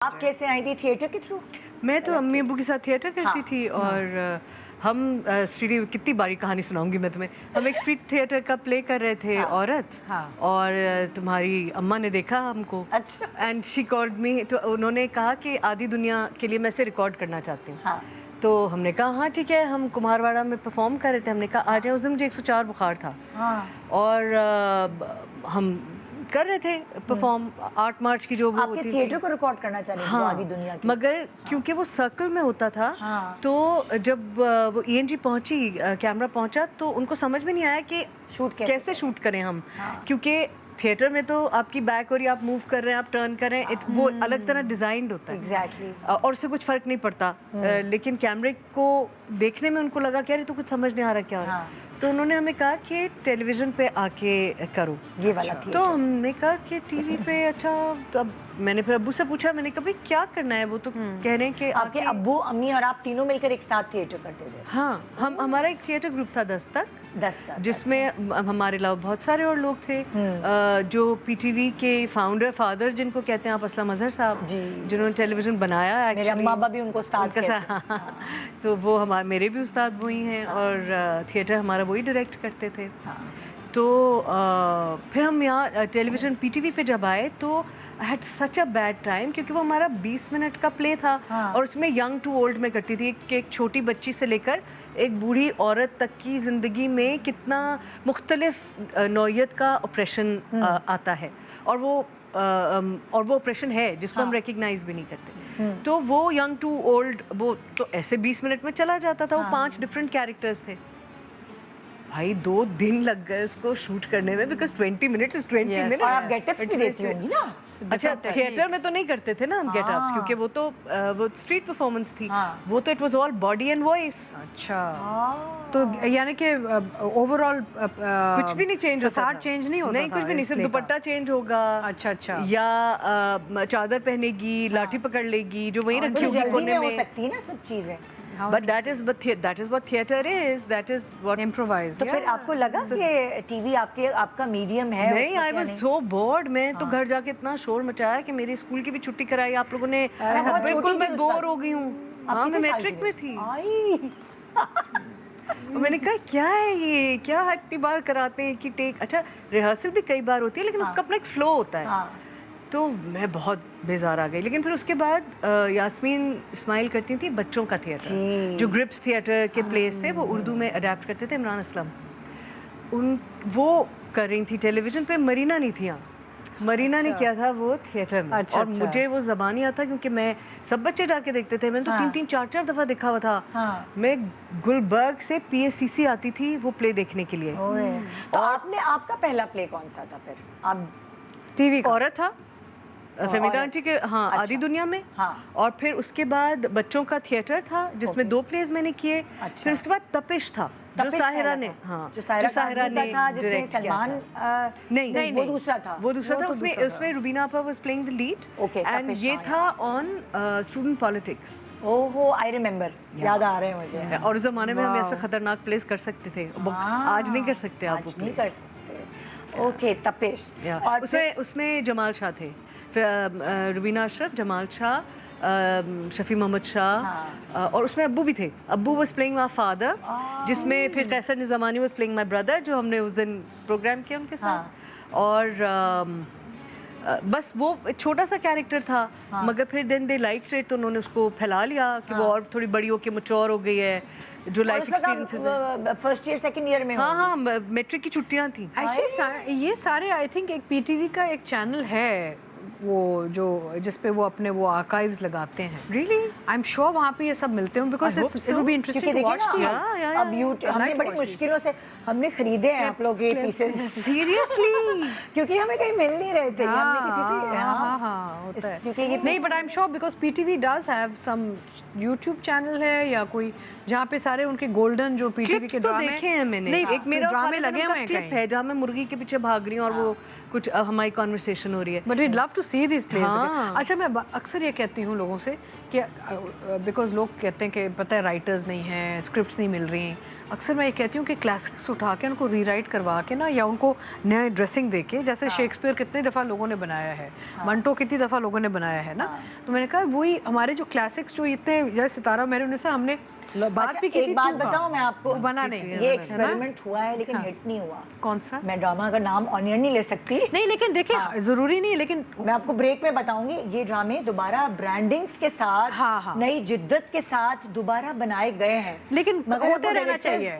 आप कैसे आई थी थिएटर के थ्रू? मैं तो अम्मी अबू के साथ थिएटर करती थी और हम स्ट्रीट कितनी बारी कहानी सुनाऊंगी मैं तुम्हें। हम एक स्ट्रीट थिएटर का प्ले कर रहे थे औरत और तुम्हारी अम्मा ने देखा हमको। अच्छा। एंड शी कॉल्ड मी, तो उन्होंने कहा कि आधी दुनिया के लिए मैं इसे रिकॉर्ड करना चाहती हूँ। तो हमने कहा हाँ ठीक है। हम कुमारवाड़ा में परफॉर्म कर रहे थे, हमने कहा आ जाए। उस दिन मुझे 104 बुखार था और हम कर रहे थे परफॉर्म 8 मार्च की जो वो आपके होती थिएटर को रिकॉर्ड करना चाह रही थी आधी दुनिया की। मगर क्योंकि वो सर्कल में होता था तो जब वो ENG पहुंची, कैमरा पहुंचा तो उनको समझ में नहीं आया कि कैसे शूट करें हम। क्योंकि थिएटर में तो आपकी बैक और आप मूव कर रहे हैं, आप टर्न कर रहे हैं, वो अलग तरह डिजाइंड होता है। एग्जैक्टली। और उससे कुछ फर्क नहीं पड़ता। लेकिन कैमरे को देखने में उनको लगा कि अरे तो कुछ समझ नहीं आ रहा क्या हो रहा है। तो उन्होंने हमें कहा कि टेलीविजन पे आके करो ये वाला थिएटर। तो हमने कहा कि टीवी पे। अच्छा, तो अब मैंने फिर अब्बू से पूछा, मैंने कहा भाई क्या करना है। वो तो कह रहे हैं कि आपके अब्बू अम्मी और आप तीनों मिलकर एक साथ थिएटर करते थे? हाँ, हमारा एक थिएटर ग्रुप था 10 तक, जिसमें हमारे अलावा बहुत सारे और लोग थे। जो PTV के फादर जिनको कहते हैं आप, असलम अजहर साहब, जिन्होंने टेलीविजन बनाया। मेरे अम्मा बाबा भी उनको उस्ताद कहते हैं। तो वो मेरे भी उस्ताद वही हैं और थिएटर हमारा वही डायरेक्ट करते थे। तो फिर हम यहाँ टेलीविजन PTV पे जब आए तो I had such a bad time, क्योंकि वो हमारा 20 मिनट का प्ले था और उसमें यंग टू ओल्ड में करती थी। एक छोटी बच्ची से लेकर एक बूढ़ी औरत तक की ज़िंदगी में कितना मुख्तलिफ नौइयत का ऑपरेशन आता है और वो ऑपरेशन है जिसको हम रिकग्नाइज भी नहीं करते। तो वो यंग टू ओल्ड, वो तो ऐसे 20 मिनट में चला जाता था। वो 5 डिफरेंट कैरेक्टर्स थे। भाई 2 दिन लग गए इसको शूट करने में, बिकॉज 20 मिनट्स इज 20 मिनट्स। और आप गेटअप्स भी देती होंगी ना? अच्छा, थिएटर में तो नहीं करते थे ना हम गेटअप्स, क्योंकि वो तो वो स्ट्रीट परफॉर्मेंस थी। वो तो it was all body and voice. अच्छा, तो यानी कि ओवरऑल कुछ भी नहीं चेंज होता था। चेंज नहीं होता? नहीं, कुछ भी नहीं, सिर्फ दुपट्टा चेंज होगा। अच्छा। या चादर पहनेगी, लाठी पकड़ लेगी जो वहीं रखी होगी कोने में। हो सकती है ना सब चीजें। But that is what theater is. That is what improvise. तो फिर आपको लगा कि टीवी आपका मीडियम है? नहीं, I was so bored. मैं तो घर जाके इतना शोर मचाया कि मेरी स्कूल की भी छुट्टी कराई आप लोगों ने। बिल्कुल मैं बोर हो गई हूँ। हाँ, मैं मैट्रिक में थी। मैंने कहा क्या है ये, क्या इतनी बार कराते हैं कि टेक। अच्छा, रिहर्सल भी कई बार होती है लेकिन उसका अपना एक फ्लो होता है। तो मैं बहुत बेजार आ गई। लेकिन फिर उसके बाद यास्मीन इस्माइल करती थी बच्चों का थिएटर, जो ग्रिप्स थिएटर के प्लेस थे, वो उर्दू में अडेप्ट करते थे। इमरान असलम वो कर रही थी टेलीविजन पे। मरीना नहीं थी यहाँ, मरीना ने किया था वो थिएटर में। और मुझे वो ज़बान ही आता, क्योंकि मैं सब बच्चे जाके देखते थे। मैंने तो 3-3, 4-4 दफ़ा देखा हुआ था। मैं गुलबर्ग से PSCC आती थी वो प्ले देखने के लिए। तो आपका पहला प्ले कौन सा था फिर? आप टीवी औरत था फहमीदा आंटी के आधी दुनिया में। और फिर उसके बाद बच्चों का थिएटर था जिसमें 2 प्लेस मैंने किए। फिर उसके बाद तपिश था जो साहिरा ने डायरेक्ट किया था। नहीं, वो दूसरा था। उसमें रुबीना आपा was playing the lead and ये था ऑन स्टूडेंट पॉलिटिक्स। ओहो, आई रिमेम्बर, याद आ रहे हैं मुझे। और उस जमाने में हम ऐसे खतरनाक प्लेस कर सकते थे, आज नहीं कर सकते आप। नहीं कर सकते। ओके, तपिश। और उसमें जमाल शाह थे, रुबीना अशरफ, जमाल शाह, शफी मोहम्मद शाह, और उसमें अब्बू भी थे। अब्बू वाज प्लेइंग माय फादर, जिसमें फिर कैसर निज़ामानी वाज प्लेइंग माय ब्रदर, जो हमने उस दिन प्रोग्राम किया उनके साथ। और बस वो छोटा सा कैरेक्टर था, मगर फिर देन दे लाइक्ड इट, तो उन्होंने उसको फैला लिया कि वो और थोड़ी बड़ी होके मैच्योर हो गई है, जो लाइफ एक्सपीरियंसेस है। फर्स्ट ईयर सेकंड ईयर में? हाँ, मैट्रिक की छुट्टियां थी। एक्चुअली ये सारे आई थिंक एक PTV का एक चैनल है वो जो जिसपे वो अपने वो आर्काइव्स लगाते हैं। Really? आई एम श्योर वहाँ पे ये सब मिलते हैं, because it will be interesting to watch. अब YouTube हमने बड़ी मुश्किलों से हमने खरीदे हैं आप लोग ये पीसेस। सीरियसली? क्योंकि हमें कहीं मिल नहीं रहे थे। हमने किसी से होता है क्योंकि ये नहीं, but I am sure because PTV does have some YouTube channel है या कोई जहाँ पे सारे उनके गोल्डन जो PTV के ड्रामे देखे हैं मैंने। नहीं, एक मेरा ड्रामे लगे हुए हैं क्लिप है जहाँ मैं मुर्गी के पीछे भाग रही हूँ और वो कुछ हमारी कॉन्वर्सेशन हो रही है। But we love to see this place. अच्छा, मैं अक्सर ये कहती हूँ लोगों से कि बिकॉज लोग कहते हैं कि पता है राइटर्स नहीं हैं, स्क्रिप्ट्स नहीं मिल रही, अक्सर मैं ये कहती हूँ कि क्लासिक्स उठा के उनको रीराइट करवा के ना, या उनको नया ड्रेसिंग दे के, जैसे शेक्सपियर कितनी दफ़ा लोगों ने बनाया है, मंटो कितनी दफ़ा लोगों ने बनाया है ना, तो मैंने कहा वही हमारे जो क्लासिक्स जो इतने, जैसे सितारा मेहरुनिसा हमने बात भी की थी। एक बात बताऊं मैं आपको, बना नहीं, ये एक्सपेरिमेंट हुआ है लेकिन हिट नहीं हुआ। कौन सा? मैं ड्रामा का नाम ऑनियन नहीं ले सकती नहीं, लेकिन देखिए जरूरी नहीं, लेकिन मैं आपको ब्रेक में बताऊंगी। ये ड्रामे दोबारा ब्रांडिंग्स के साथ, नई जिद्दत के साथ दोबारा बनाए गए हैं, लेकिन मगर होते रहना चाहिए।